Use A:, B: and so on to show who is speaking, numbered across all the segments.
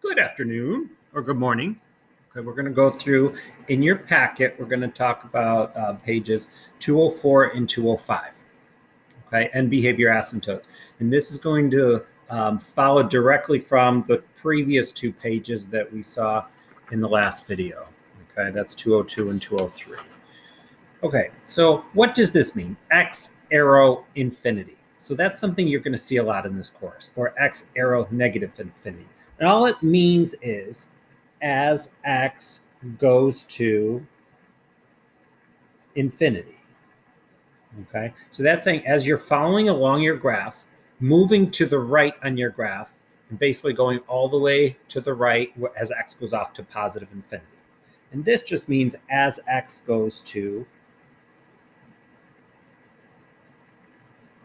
A: Good afternoon or good morning. Okay, we're going to go through in your packet. We're going to talk about pages 204 and 205. Okay, and behavior asymptotes. And this is going to follow directly from the previous two pages that we saw in the last video. Okay, that's 202 and 203. Okay, so what does this mean? X arrow infinity. So that's something you're going to see a lot in this course, or X arrow negative infinity. And all it means is as X goes to infinity. Okay, so that's saying as you're following along your graph, moving to the right on your graph, and basically going all the way to the right as X goes off to positive infinity. And this just means as X goes to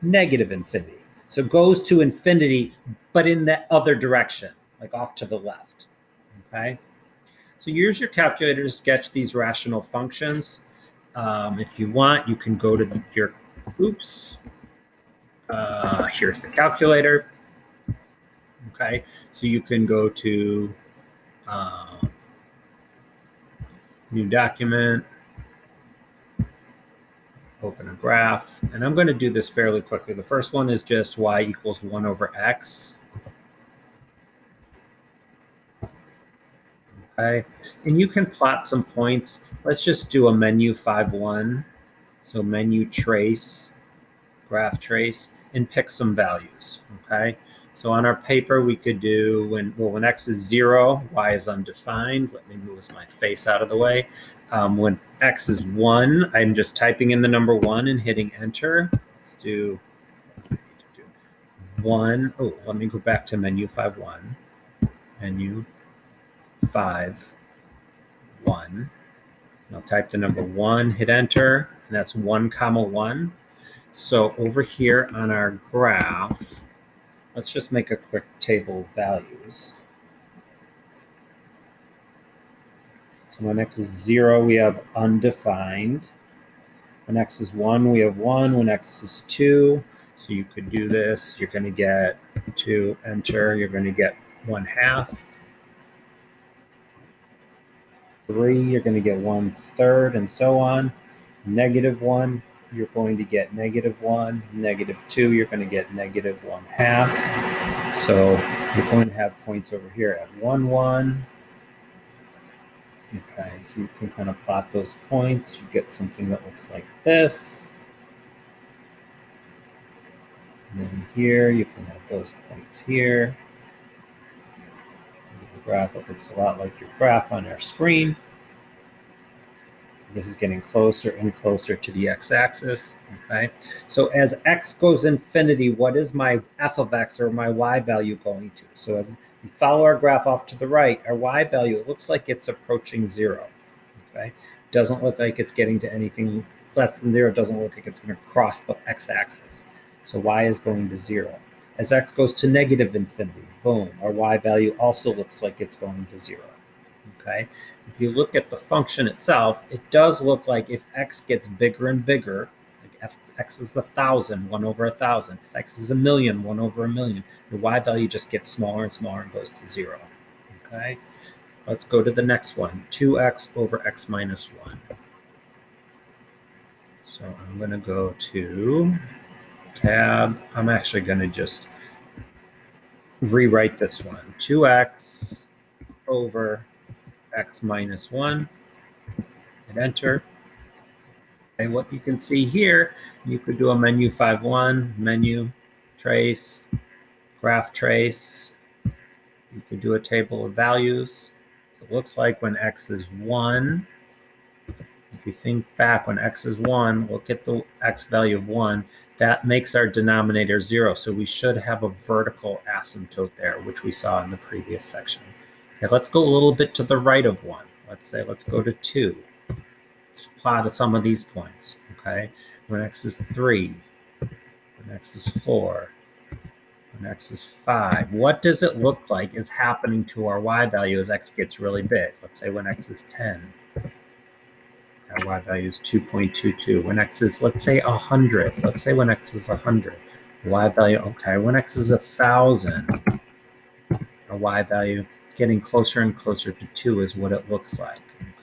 A: negative infinity. So goes to infinity, but in the other direction, like off to the left. Okay. So use your calculator to sketch these rational functions. If you want, you can go to your, oops, here's the calculator. Okay. So you can go to new document, open a graph, and I'm going to do this fairly quickly. The first one is just y equals 1 over x. Okay, and you can plot some points. Let's just do a menu 5-1. So menu trace, graph trace, and pick some values. Okay, so on our paper we could do when x is 0, y is undefined. Let me move my face out of the way. When x is 1, I'm just typing in the number 1 and hitting enter. Let's do 1. Oh, let me go back to menu 5-1. Menu 5, 1. I'll type the number 1, hit enter, and that's 1, 1. So over here on our graph, let's just make a quick table of values. So when x is 0, we have undefined. When x is 1, we have 1. When x is 2, so you could do this. You're going to get 2, enter. You're going to get 1/2. 3, you're going to get 1/3, and so on. -1, you're going to get -1. -2, you're going to get -1/2. So you're going to have points over here at 1, 1. Okay, so you can kind of plot those points. You get something that looks like this. And then here, you can have those points here. The graph, it looks a lot like your graph on our screen. This is getting closer and closer to the x-axis. Okay, so as x goes infinity, what is my f of x or my y value going to? So as we follow our graph off to the right, our y value, it looks like it's approaching 0. Okay, doesn't look like it's getting to anything less than 0. Doesn't look like it's going to cross the x-axis. So y is going to 0. As x goes to negative infinity, boom, our y value also looks like it's going to 0. Okay, if you look at the function itself, it does look like if x gets bigger and bigger, like if x is 1,000, 1 over 1,000. If x is 1,000,000, 1 over 1,000,000, the y value just gets smaller and smaller and goes to 0. Okay, let's go to the next one, 2x over x minus 1. So I'm going to go to tab. I'm actually going to just rewrite this one, 2x over x minus 1, and enter. And what you can see here, you could do a menu 5-1, menu, trace, graph trace. You could do a table of values. It looks like when x is 1, if you think back when x is 1, look at the x value of 1, that makes our denominator 0. So we should have a vertical asymptote there, which we saw in the previous section. Okay, let's go a little bit to the right of 1. Let's go to 2. Let's plot some of these points. Okay, when x is 3, when x is 4, when x is 5. What does it look like is happening to our y value as x gets really big? Let's say when x is 10. Our y value is 2.22. When x is, let's say, 100. Let's say when x is 100. Y value, okay, when x is 1,000. Our y value is getting closer and closer to 2 is what it looks like.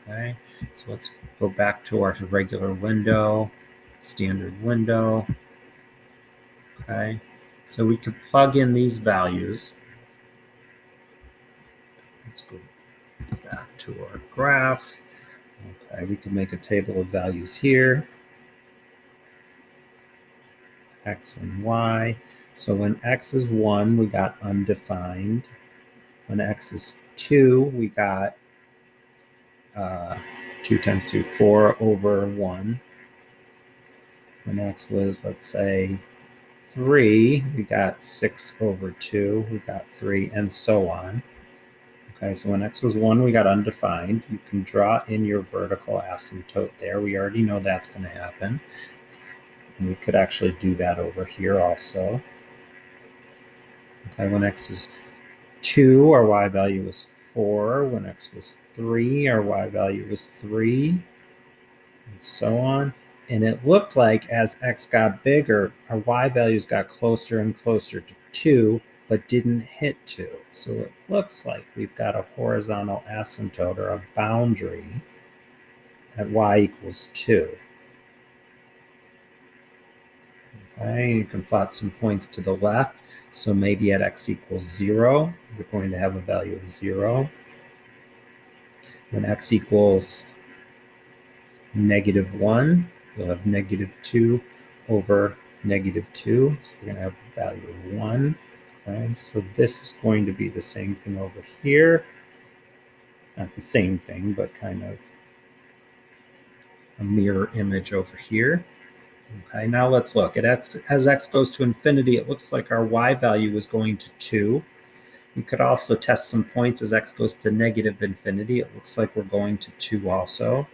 A: Okay, so let's go back to our regular window, standard window. Okay, so we could plug in these values. Let's go back to our graph. Okay, we can make a table of values here, x and y. So when x is 1, we got undefined. When x is 2, we got 2 times 2, 4 over 1. When x was, let's say, 3, we got 6 over 2, we got 3, and so on. Okay, so when x was 1, we got undefined. You can draw in your vertical asymptote there. We already know that's going to happen. And we could actually do that over here also. Okay, when x is 2, our y value is 4. When x was 3, our y value was 3, and so on. And it looked like as x got bigger, our y values got closer and closer to 2, but didn't hit 2. So it looks like we've got a horizontal asymptote or a boundary at y equals 2. Okay, you can plot some points to the left. So maybe at x equals 0, you're going to have a value of 0. When x equals -1, you'll have -2 over -2. So we're going to have a value of 1. Okay, so this is going to be the same thing over here. Not the same thing, but kind of a mirror image over here. Okay, now let's look. As x goes to infinity, it looks like our y value is going to 2. You could also test some points as x goes to -infinity. It looks like we're going to 2 also.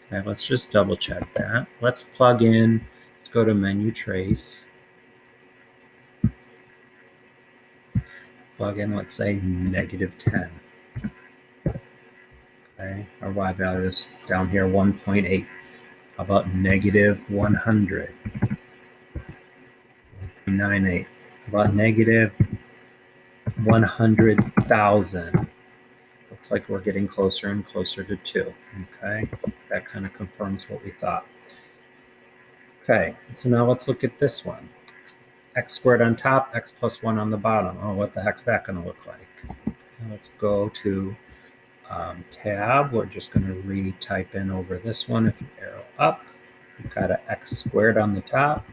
A: Okay, let's just double check that. Let's plug in. Let's go to menu trace. Plug in, let's say, -10. Okay, our y value is down here 1.8. How about -100? 0.98. How about -100,000? Looks like we're getting closer and closer to 2. Okay, that kind of confirms what we thought. Okay, so now let's look at this one. X squared on top, x plus 1 on the bottom. Oh, what the heck's that going to look like? Let's go to tab. We're just going to retype in over this one. If you arrow up, you've got an x squared on the top.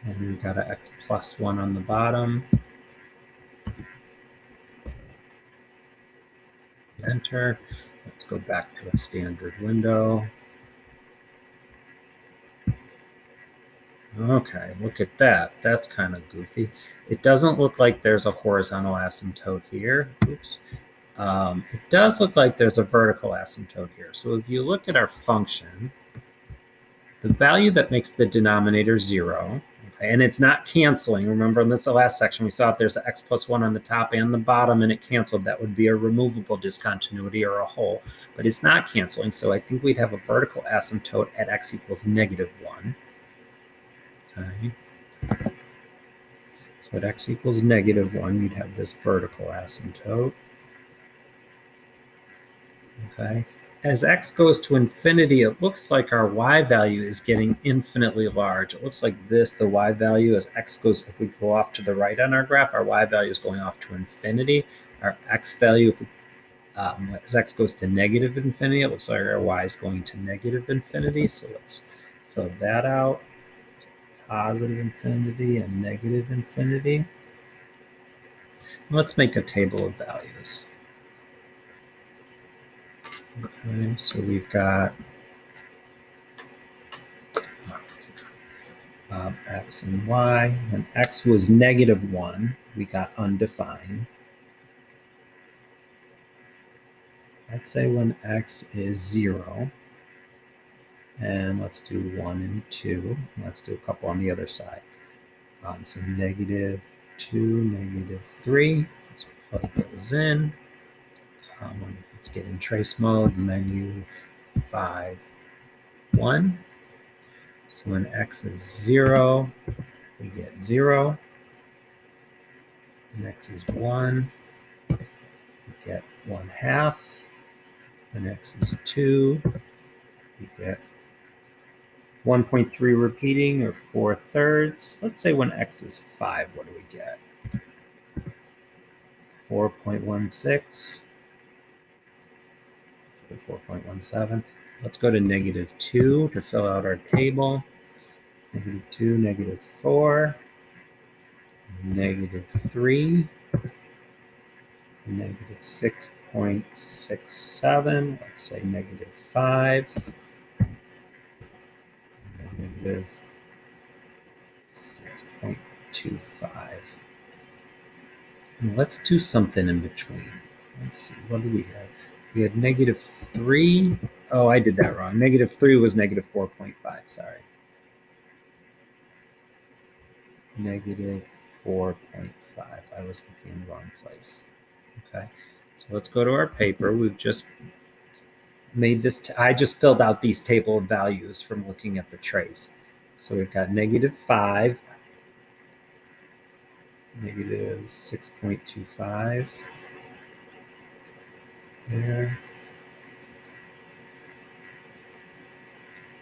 A: And we've got an x plus 1 on the bottom. Enter. Let's go back to a standard window. Okay, look at that. That's kind of goofy. It doesn't look like there's a horizontal asymptote here. Oops. It does look like there's a vertical asymptote here. So if you look at our function, the value that makes the denominator 0, okay, and it's not canceling. Remember in this last section, we saw if there's an x plus 1 on the top and the bottom and it canceled, that would be a removable discontinuity or a hole, but it's not canceling. So I think we'd have a vertical asymptote at x equals -1. Okay. So at x equals -1, you'd have this vertical asymptote. Okay. As x goes to infinity, it looks like our y value is getting infinitely large. It looks like this, the y value, as x goes, if we go off to the right on our graph, our y value is going off to infinity. Our x value, if we, as x goes to -infinity, it looks like our y is going to -infinity. So let's fill that out. Positive infinity and -infinity. Let's make a table of values. Okay, so we've got x and y. When x was -1, we got undefined. Let's say when x is 0, and let's do 1 and 2. Let's do a couple on the other side. So -2, -3. Let's plug those in. Let's get in trace mode, menu 5, 1. So when x is 0, we get 0. and x is 1, you get 1/2. When x is 2, you get 1.3 repeating, or 4/3. Let's say when x is 5, what do we get? 4.16. Let's go 4.17. Let's go to -2 to fill out our table. -2, -4, -3, -6.67. Let's say -5, -6.25. And let's do something in between. Let's see, what do we have? We had -3. Oh, I did that wrong. -3 was -4.5, sorry. -4.5. I was looking in the wrong place. Okay, so let's go to our paper. We've just made this. I just filled out these table of values from looking at the trace. So we've got -5, -6.25 there,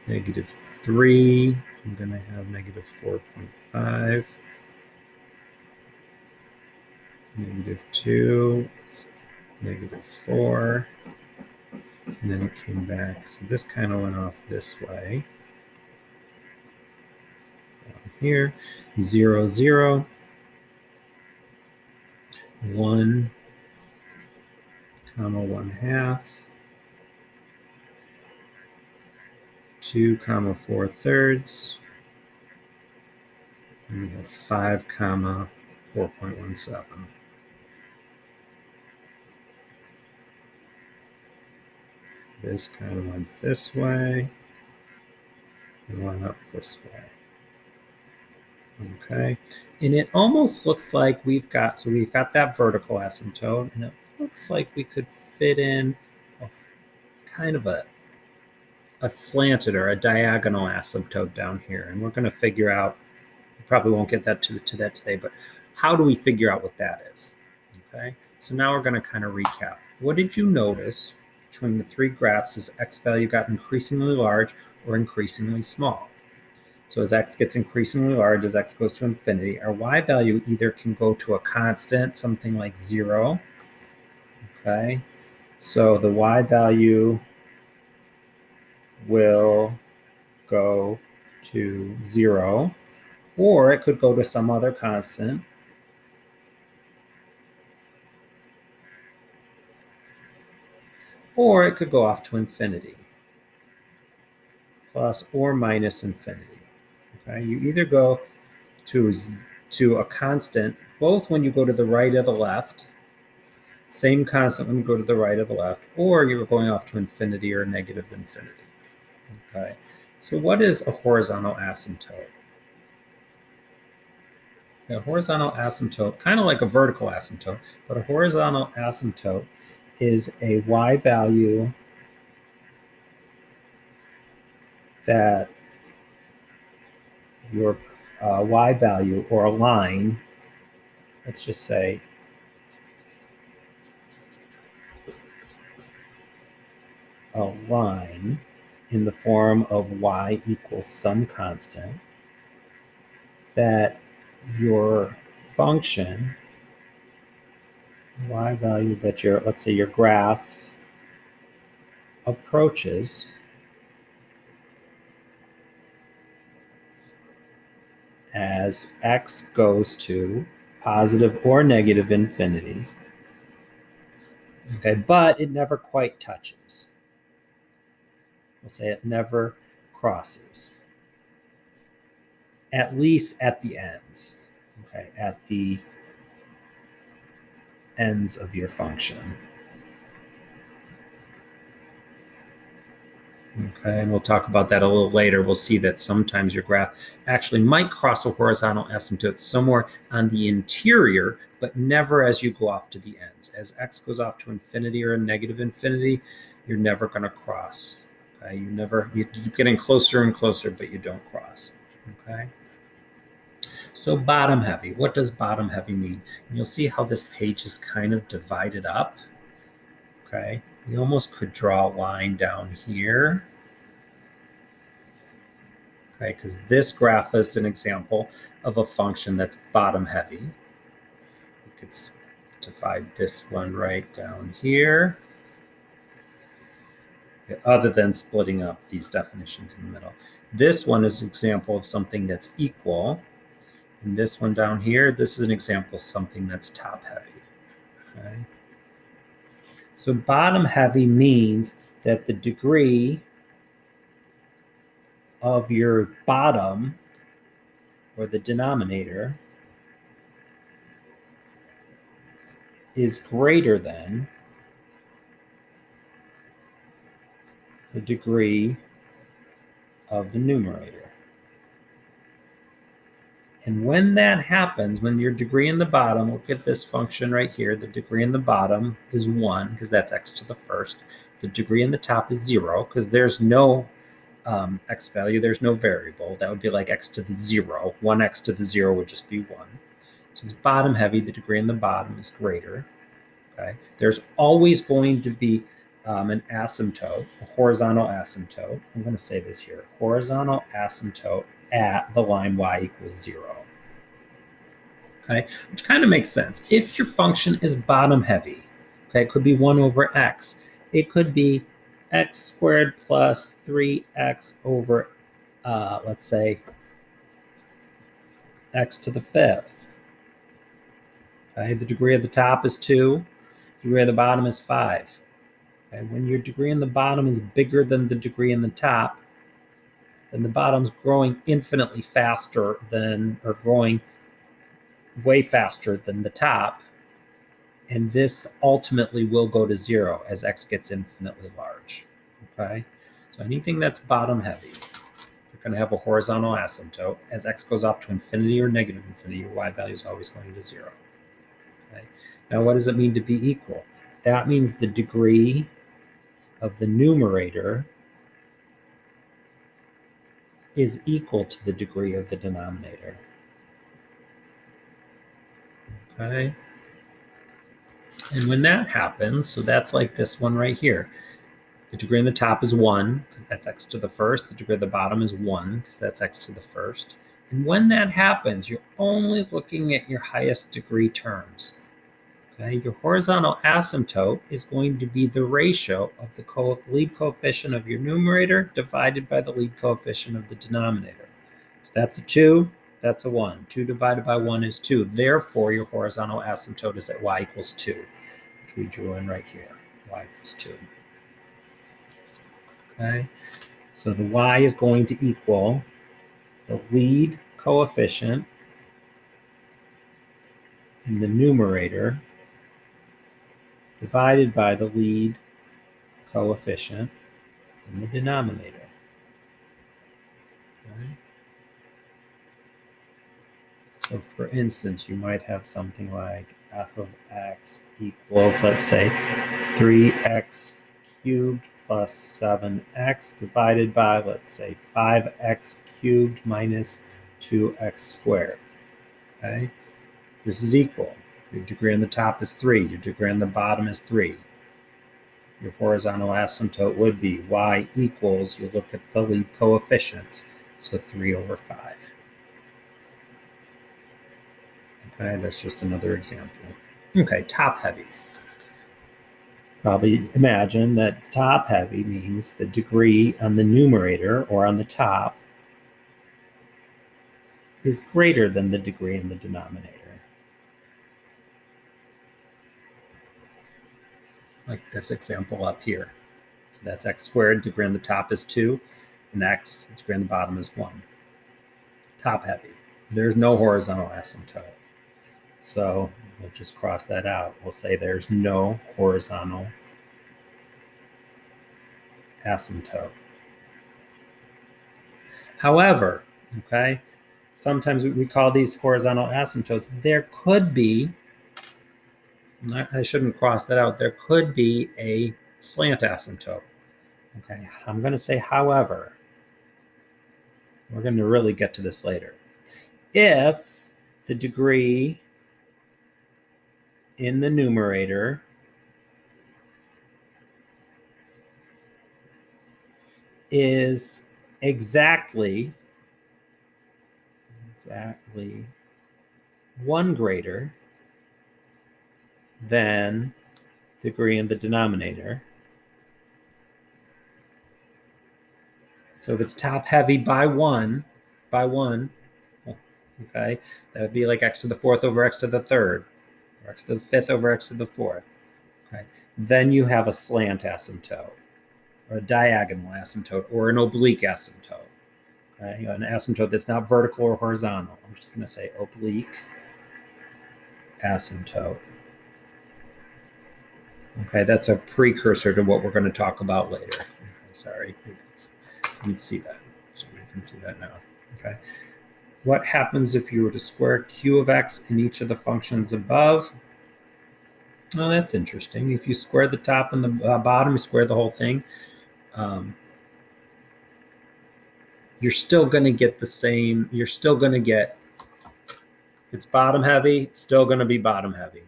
A: -3. I'm going to have -4.5, -2, -4, and then it came back. So this kind of went off this way. Down here, 0, 0, 1, 1/2, 2, 4/3, and we have 5, 4.17. This kind of went this way and went up this way. Okay, and it almost looks like we've got that vertical asymptote, and it looks like we could fit in kind of a slanted or a diagonal asymptote down here, and we're going to figure out. We probably won't get that to that today, but how do we figure out what that is? Okay, so now we're going to kind of recap. What did you notice between the three graphs as x value got increasingly large or increasingly small? So as x gets increasingly large, as x goes to infinity, our y value either can go to a constant, something like 0. Okay, so the y value will go to 0, or it could go to some other constant. Or it could go off to infinity, plus or minus infinity. Okay, you either go to a constant, both when you go to the right or the left, same constant when you go to the right or the left, or you're going off to infinity or negative infinity. Okay, so what is a horizontal asymptote? A horizontal asymptote, kind of like a vertical asymptote, but a horizontal asymptote is a y value that your y value, or a line, let's just say a line in the form of y equals some constant, that your function, y value that your, let's say your graph approaches as x goes to positive or negative infinity. Okay, but it never quite touches. We'll say it never crosses, at least at the ends. Okay, at the ends of your function. Okay, and we'll talk about that a little later. We'll see that sometimes your graph actually might cross a horizontal asymptote somewhere on the interior, but never as you go off to the ends. As x goes off to infinity or a negative infinity, you're never going to cross. Okay, you keep getting closer and closer, but you don't cross. Okay, So bottom heavy, what does bottom heavy mean? And you'll see how this page is kind of divided up. Okay, we almost could draw a line down here. Okay, because this graph is an example of a function that's bottom heavy. We could divide this one right down here, other than splitting up these definitions in the middle. This one is an example of something that's equal. And this one down here, this is an example of something that's top heavy. Okay. So bottom heavy means that the degree of your bottom, or the denominator, is greater than the degree of the numerator. And when that happens, when your degree in the bottom, look at this function right here, the degree in the bottom is 1, because that's x to the first. The degree in the top is 0, because there's no x value, there's no variable. That would be like x to the 0. 1x to the 0 would just be 1. So it's bottom heavy, the degree in the bottom is greater. Okay. There's always going to be an asymptote, a horizontal asymptote. I'm going to say this here, horizontal asymptote at the line y equals 0. Okay, which kind of makes sense. If your function is bottom heavy, okay, it could be 1 over x. It could be x squared plus 3x over, let's say, x to the 5th. Okay, the degree of the top is 2. The degree of the bottom is 5. Okay, when your degree in the bottom is bigger than the degree in the top, then the bottom's growing infinitely faster than, or growing way faster than the top. And this ultimately will go to 0 as x gets infinitely large. Okay, so anything that's bottom heavy, you're going to have a horizontal asymptote. As x goes off to infinity or negative infinity, your y value is always going to 0. Okay, now what does it mean to be equal? That means the degree of the numerator is equal to the degree of the denominator. Okay, and when that happens, so that's like this one right here. The degree in the top is 1, because that's x to the first. The degree of the bottom is 1, because that's x to the first. And when that happens, you're only looking at your highest degree terms. Okay, your horizontal asymptote is going to be the ratio of the lead coefficient of your numerator divided by the lead coefficient of the denominator. So that's a 2, that's a 1. 2 divided by 1 is 2. Therefore, your horizontal asymptote is at y equals 2, which we drew in right here. Y equals 2. Okay, so the y is going to equal the lead coefficient in the numerator divided by the lead coefficient in the denominator. Okay. So for instance, you might have something like f of x equals, let's say, 3x cubed plus 7x divided by, let's say, 5x cubed minus 2x squared. Okay, this is equal. Your degree on the top is 3. Your degree on the bottom is 3. Your horizontal asymptote would be y equals, you look at the lead coefficients, so 3 over 5. Okay, that's just another example. Okay, top heavy. Probably imagine that top heavy means the degree on the numerator, or on the top, is greater than the degree in the denominator. Like this example up here. So that's x squared, degree on the top is 2, and x, degree on the bottom is 1. Top heavy. There's no horizontal asymptote. So we'll just cross that out. We'll say there's no horizontal asymptote. However, okay, sometimes we call these horizontal asymptotes. There could be, I shouldn't cross that out, there could be a slant asymptote. Okay, I'm going to say however. We're going to really get to this later. If the degree in the numerator is exactly one greater than degree in the denominator. So if it's top heavy by one, okay, that would be like x to the fourth over x to the third, or x to the fifth over x to the fourth. Okay, then you have a slant asymptote, or a diagonal asymptote, or an oblique asymptote. Okay, an asymptote that's not vertical or horizontal. I'm just going to say oblique asymptote. Okay, that's a precursor to what we're going to talk about later. Okay, sorry, you can see that. So you can see that now. Okay. What happens if you were to square q of x in each of the functions above? Oh, that's interesting. If you square the top and the bottom, you square the whole thing, you're still going to get the same. You're still going to get, if it's bottom heavy, it's still going to be bottom heavy.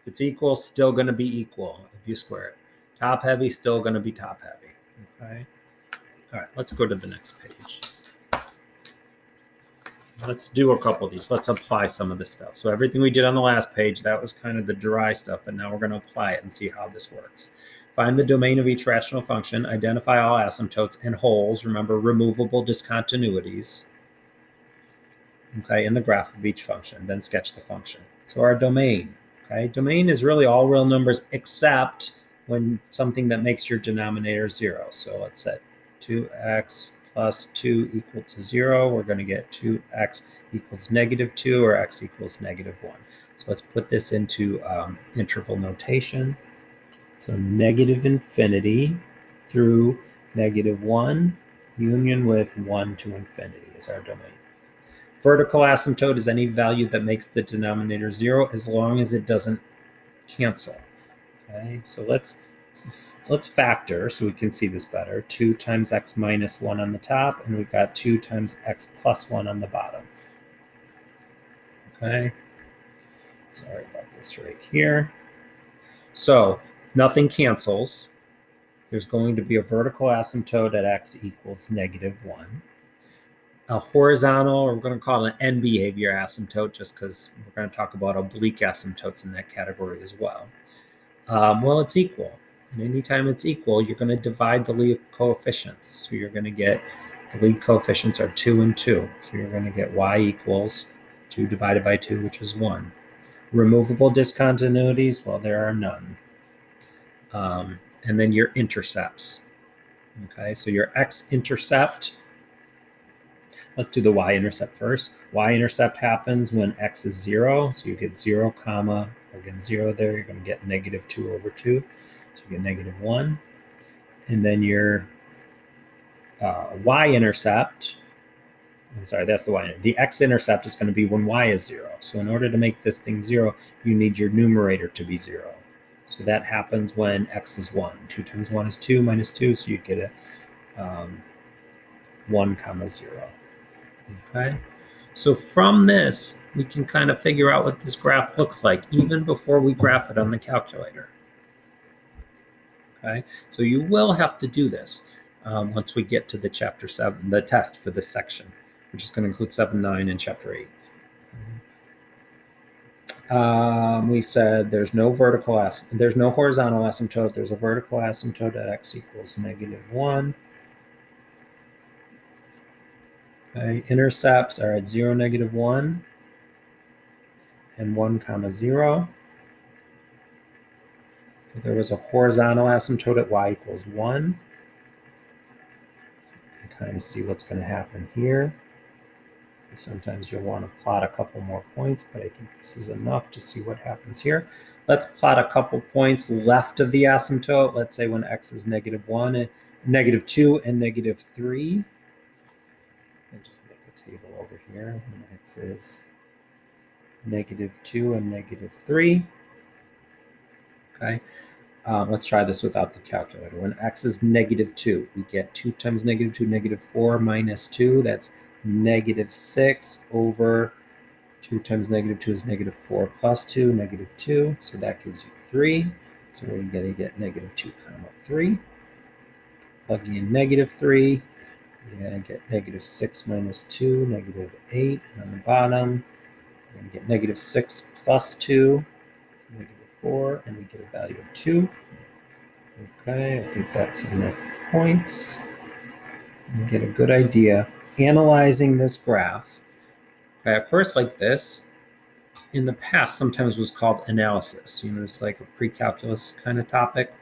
A: If it's equal, still going to be equal if you square it. Top heavy, still going to be top heavy. Okay. All right, let's go to the next page. Let's do a couple of these. Let's apply some of this stuff. So everything we did on the last page, that was kind of the dry stuff, but now we're going to apply it and see how this works. Find the domain of each rational function, identify all asymptotes and holes, remember removable discontinuities, okay, in the graph of each function, then sketch the function. So our domain, okay, domain is really all real numbers except when something that makes your denominator 0. So let's set 2x plus 2 equal to 0. We're going to get 2x equals negative 2 or x equals negative 1. So let's put this into interval notation. So negative infinity through negative 1 union with 1 to infinity is our domain. Vertical asymptote is any value that makes the denominator 0 as long as it doesn't cancel. Okay, so let's factor so we can see this better. 2 times x minus 1 on the top, and we've got 2 times x plus 1 on the bottom. Okay, sorry about this right here. So nothing cancels. There's going to be a vertical asymptote at x equals negative 1. A horizontal, or we're going to call it an end behavior asymptote, just because we're going to talk about oblique asymptotes in that category as well. Well, it's equal. And anytime it's equal, you're going to divide the lead coefficients. So you're going to get, the lead coefficients are 2 and 2. So you're going to get y equals 2 divided by 2, which is 1. Removable discontinuities, well, there are none. And then your intercepts. Okay, so your x-intercept, let's do the y-intercept first. Y-intercept happens when x is 0. So you get 0, comma, again 0 there. You're going to get negative 2 over 2. So you get negative 1. And then your y-intercept, I'm sorry, that's the y. The x-intercept is going to be when y is 0. So in order to make this thing 0, you need your numerator to be 0. So that happens when x is 1. 2 times 1 is 2 minus 2. So you get a 1 comma 0. Okay. So from this, we can kind of figure out what this graph looks like even before we graph it on the calculator. Okay. So you will have to do this once we get to the chapter 7, the test for this section, which is going to include 7, 9, and chapter 8. We said there's no horizontal asymptote. There's a vertical asymptote at x equals negative 1. Okay. Intercepts are at 0, negative 1, and 1 comma 0. There was a horizontal asymptote at y equals 1. You kind of see what's going to happen here. Sometimes you'll want to plot a couple more points, but I think this is enough to see what happens here. Let's plot a couple points left of the asymptote. Let's say when x is negative 1, negative 2, and negative 3. I'll just make a table over here. When x is negative 2 and negative 3. Okay. Let's try this without the calculator. When x is negative 2, we get 2 times negative 2, negative 4 minus 2. That's negative 6 over 2 times negative 2 is negative 4 plus 2, negative 2. So that gives you 3. So we're going to get negative 2 comma 3. Plugging in negative 3, yeah, get negative 6 minus 2, negative 8. And on the bottom, we're going to get negative 6 plus 2, negative 4, and we get a value of 2. Okay, I think that's enough points. You get a good idea. Analyzing this graph, okay, a course like this, in the past, sometimes was called analysis. It's like a pre-calculus kind of topic.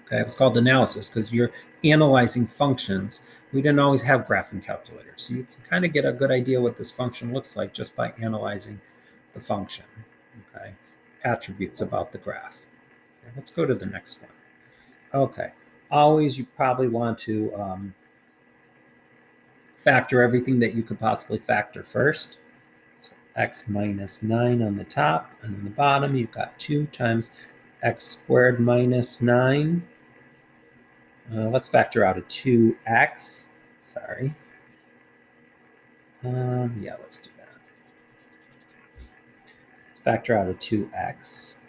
A: Okay, it was called analysis because you're analyzing functions. We didn't always have graphing calculators, so you can kind of get a good idea what this function looks like just by analyzing the function. Okay, attributes about the graph. Okay, let's go to the next one. Okay, always you probably want to factor everything that you could possibly factor first. So x minus 9 on the top, and on the bottom you've got 2 times x squared minus 9. Let's factor out a 2x. Sorry. Yeah, let's do that. Let's factor out a 2x.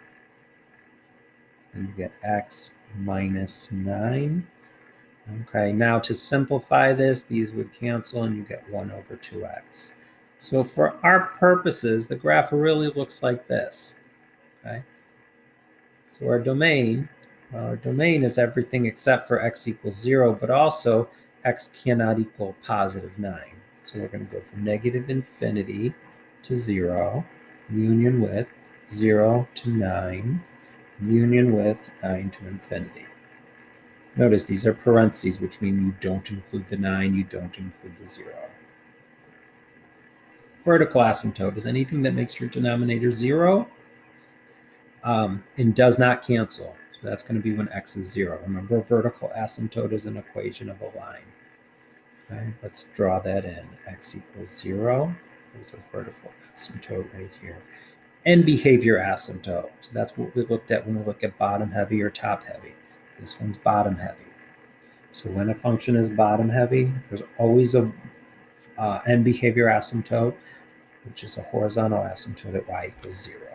A: And you get x minus 9. Okay, now to simplify this, these would cancel and you get 1 over 2x. So for our purposes, the graph really looks like this. Okay, so our domain is everything except for x equals 0, but also x cannot equal positive 9. So we're going to go from negative infinity to 0, union with 0 to 9, union with 9 to infinity. Notice these are parentheses, which mean you don't include the 9, you don't include the 0. Vertical asymptote is anything that makes your denominator 0 and does not cancel. So that's going to be when x is 0. Remember, vertical asymptote is an equation of a line. Okay, let's draw that in. X equals 0. There's a vertical asymptote right here. And behavior asymptote. So that's what we looked at when we look at bottom heavy or top heavy. This one's bottom heavy. So when a function is bottom heavy, there's always a end behavior asymptote, which is a horizontal asymptote at y equals 0.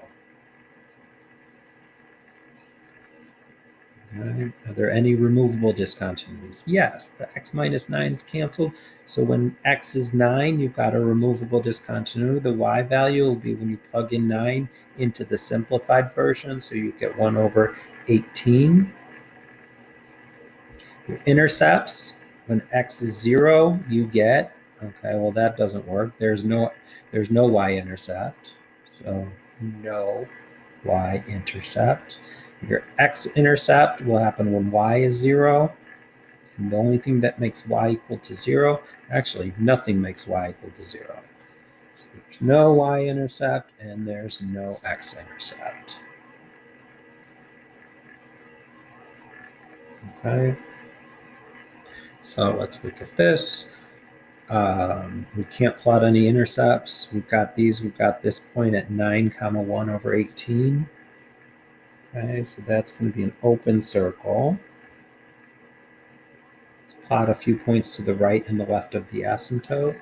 A: Okay. Are there any removable discontinuities? Yes, the x minus 9 is canceled. So when x is 9, you've got a removable discontinuity. The y value will be when you plug in 9 into the simplified version. So you get 1 over 18. Your intercepts, when x is 0, you get, okay, well that doesn't work. There's no y-intercept, so no y-intercept. Your x-intercept will happen when y is 0, and the only thing that makes y equal to 0, actually nothing makes y equal to 0. So there's no y-intercept, and there's no x-intercept. Okay, so let's look at this. We can't plot any intercepts. We've got this point at 9 comma 1 over 18. Okay, so that's going to be an open circle. Let's plot a few points to the right and the left of the asymptote.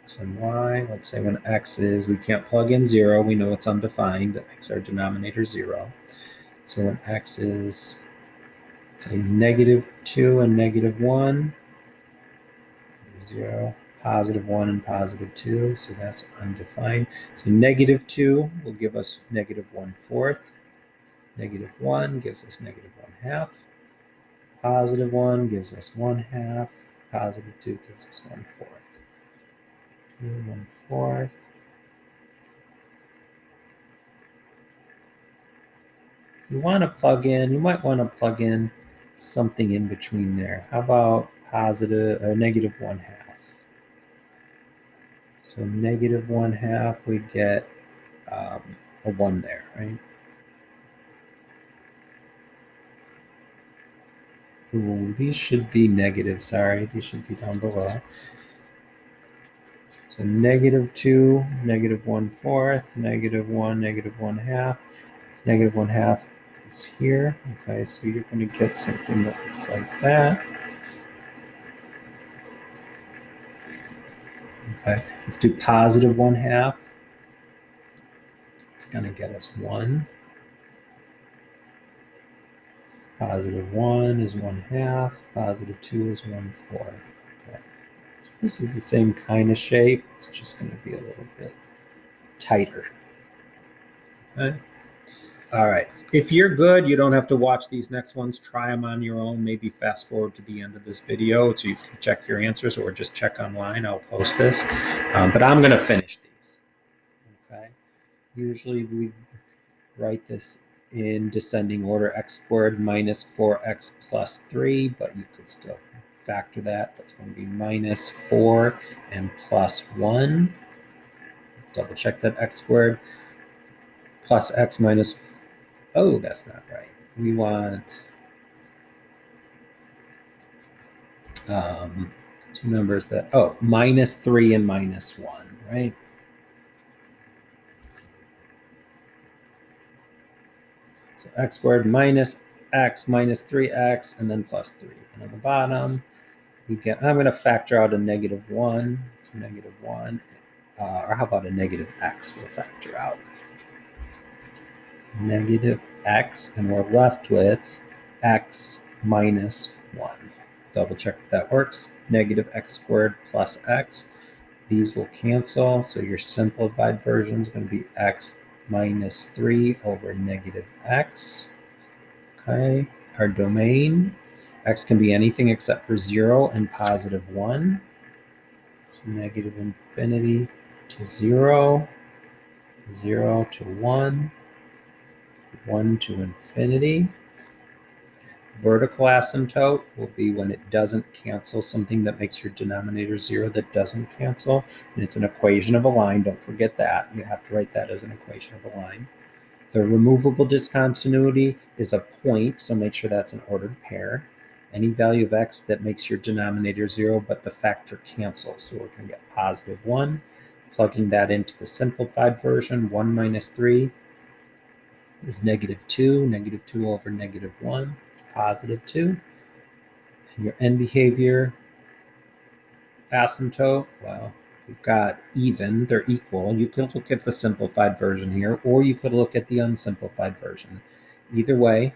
A: X and y. Let's say when x is, we can't plug in 0. We know it's undefined. That makes our denominator 0. So when x is, let's say negative 2 and negative 1, 0, positive 1 and positive 2, so that's undefined. So negative 2 will give us negative 1/4. Negative 1 gives us negative 1/2. Positive 1 gives us 1/2. Positive 2 gives us 1/4. 1/4. You might want to plug in something in between there. How about positive or negative 1/2? So negative 1/2, we'd get a 1 there, right? Ooh, these should be negative, sorry. These should be down below. So negative 2, negative 1/4, negative 1, negative 1/2. Negative 1/2 is here. Okay, so you're going to get something that looks like that. Okay, let's do positive 1/2. It's going to get us 1. Positive 1 is 1/2. Positive 2 is 1/4. Okay. So this is the same kind of shape. It's just going to be a little bit tighter. Okay. All right. If you're good, you don't have to watch these next ones. Try them on your own. Maybe fast forward to the end of this video so you can check your answers, or just check online. I'll post this. But I'm going to finish these. Okay. Usually we write this in descending order: x squared minus 4x plus 3, but you could still factor that. That's going to be minus 4 and plus 1. Let's double check that. X squared plus x minus, oh, that's not right. We want two numbers that, oh, minus 3 and minus 1, right? So x squared minus x minus 3x and then plus 3. And on the bottom, we get, I'm going to factor out a negative 1. So negative 1. Or how about a negative x we'll factor out? Negative x, and we're left with x minus 1. Double check if that works. Negative x squared plus x. These will cancel, so your simplified version is going to be x minus 3 over negative x. Okay, our domain, x can be anything except for 0 and positive 1. So negative infinity to 0, 0 to 1, 1 to infinity. Vertical asymptote will be when it doesn't cancel, something that makes your denominator 0 that doesn't cancel. And it's an equation of a line. Don't forget that. You have to write that as an equation of a line. The removable discontinuity is a point, so make sure that's an ordered pair. Any value of x that makes your denominator 0, but the factor cancels. So we're going to get positive 1. Plugging that into the simplified version, 1 minus 3 is negative 2. Negative 2 over negative 1 is positive 2. And your end behavior asymptote, well, you've got even, they're equal. You could look at the simplified version here, or you could look at the unsimplified version. Either way,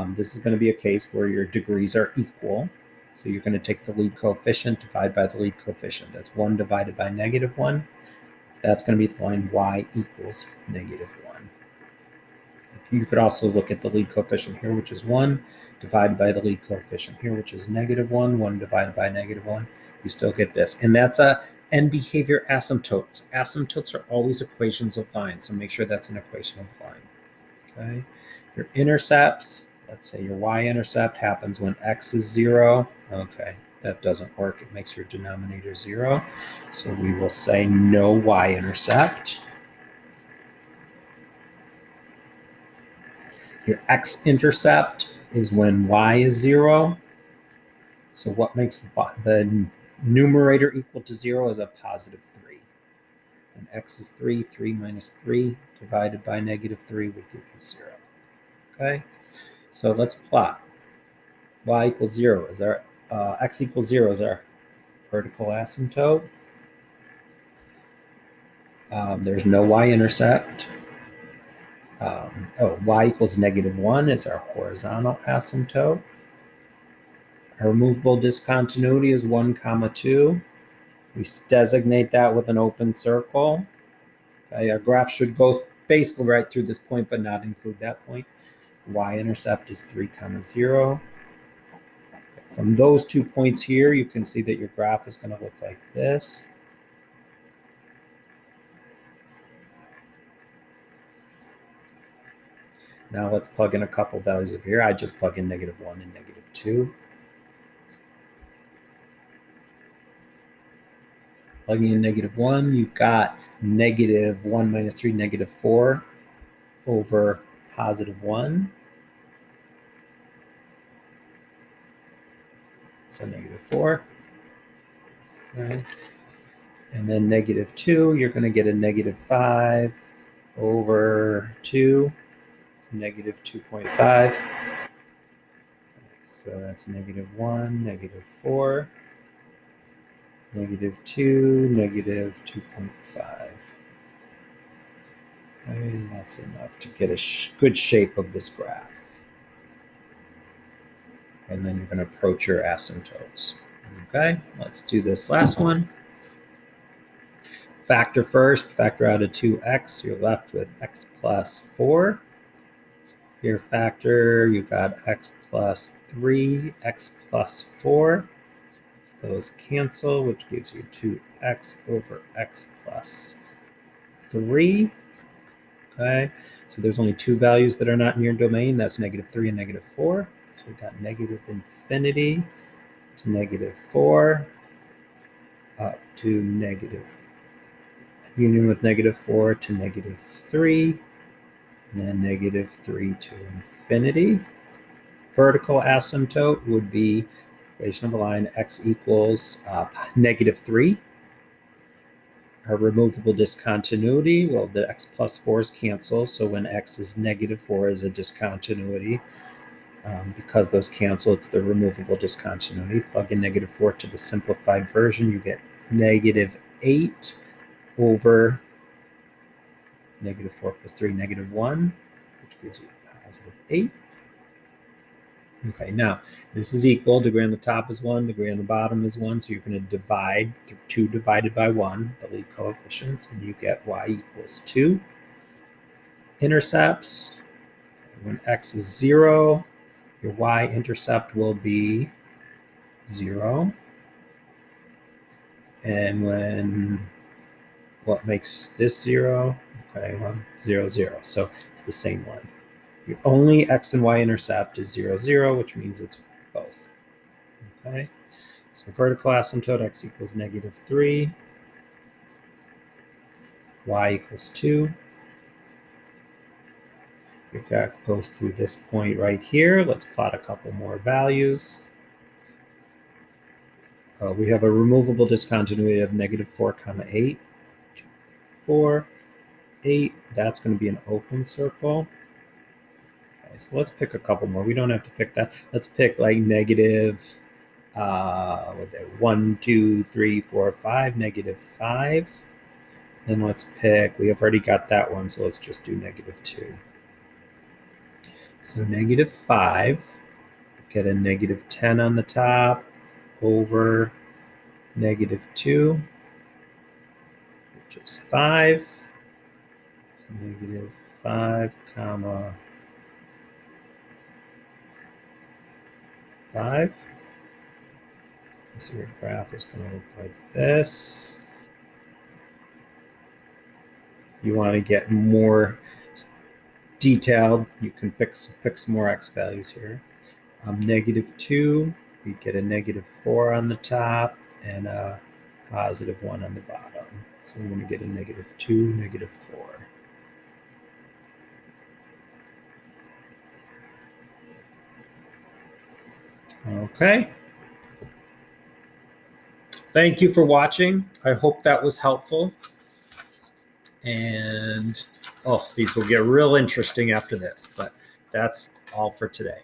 A: this is going to be a case where your degrees are equal. So you're going to take the lead coefficient, divide by the lead coefficient. That's 1 divided by negative 1. So that's going to be the line y equals negative 1. You could also look at the lead coefficient here, which is 1, divided by the lead coefficient here, which is negative 1, 1 divided by negative 1. You still get this. And that's a end behavior asymptotes. Asymptotes are always equations of lines, so make sure that's an equation of line. Okay. Your intercepts, let's say your y-intercept happens when x is 0. Okay, that doesn't work. It makes your denominator 0. So we will say no y-intercept. Your x-intercept is when y is 0. So what makes the numerator equal to 0 is a positive 3. When x is 3, 3 minus 3 divided by negative 3 would give you 0. Okay, so let's plot. Y equals 0 is our, x equals 0 is our vertical asymptote. There's no y-intercept. Y equals negative 1 is our horizontal asymptote. Our removable discontinuity is 1, 2. We designate that with an open circle. Okay, our graph should go basically right through this point, but not include that point. Y-intercept is 3, 0. From those 2 points here, you can see that your graph is going to look like this. Now let's plug in a couple values of here. I just plug in negative 1 and negative 2. Plugging in negative 1, you've got negative 1 minus 3, negative 4 over positive 1. So negative 4. Okay. And then negative 2, you're going to get a negative 5 over 2, negative 2.5. So that's negative 1, negative 4. -2, -2.5. Okay, and that's enough to get a good shape of this graph. And then you're going to approach your asymptotes. Okay, let's do this last one. Factor first, factor out of 2x, you're left with x plus 4. Here factor, you've got x plus 3, x plus 4. Those cancel, which gives you 2x over x plus 3. Okay, so there's only two values that are not in your domain. That's -3 and -4. So we've got -infinity to -4 up to negative union with -4 to -3, and then -3 to infinity. Vertical asymptote would be equation of a line x equals -3. Our removable discontinuity, well, the x plus 4's cancel, so when x is -4 is a discontinuity. Because those cancel, it's the removable discontinuity. Plug in -4 to the simplified version, you get -8 over -4 plus 3, -1, which gives you +8. Okay, now this is equal. Degree on the top is 1, degree on the bottom is 1, so you're going to divide 2 divided by 1, the lead coefficients, and you get y equals 2. Intercepts, when x is 0, your y-intercept will be 0. And when, what makes this 0? Okay, well, 0, 0. So it's the same one. Your only x and y-intercept is 0, 0, which means it's both. Okay, so vertical asymptote, x equals -3, y equals 2. Your graph goes through this point right here. Let's plot a couple more values. We have a removable discontinuity of -4, 8, 4, 8. That's going to be an open circle. Okay, so let's pick a couple more. We don't have to pick that. Let's pick like negative 1, 2, 3, 4, 5, -5. Then let's pick, we have already got that one, so let's just do -2. So -5, get a -10 on the top over -2, which is 5. So -5, comma 5. So your graph is going to look like this. You want to get more detailed, you can pick some more x values here. -2, you get a -4 on the top and a +1 on the bottom. So we're going to get a -2, -4. Okay. Thank you for watching. I hope that was helpful. And, oh, these will get real interesting after this, but that's all for today.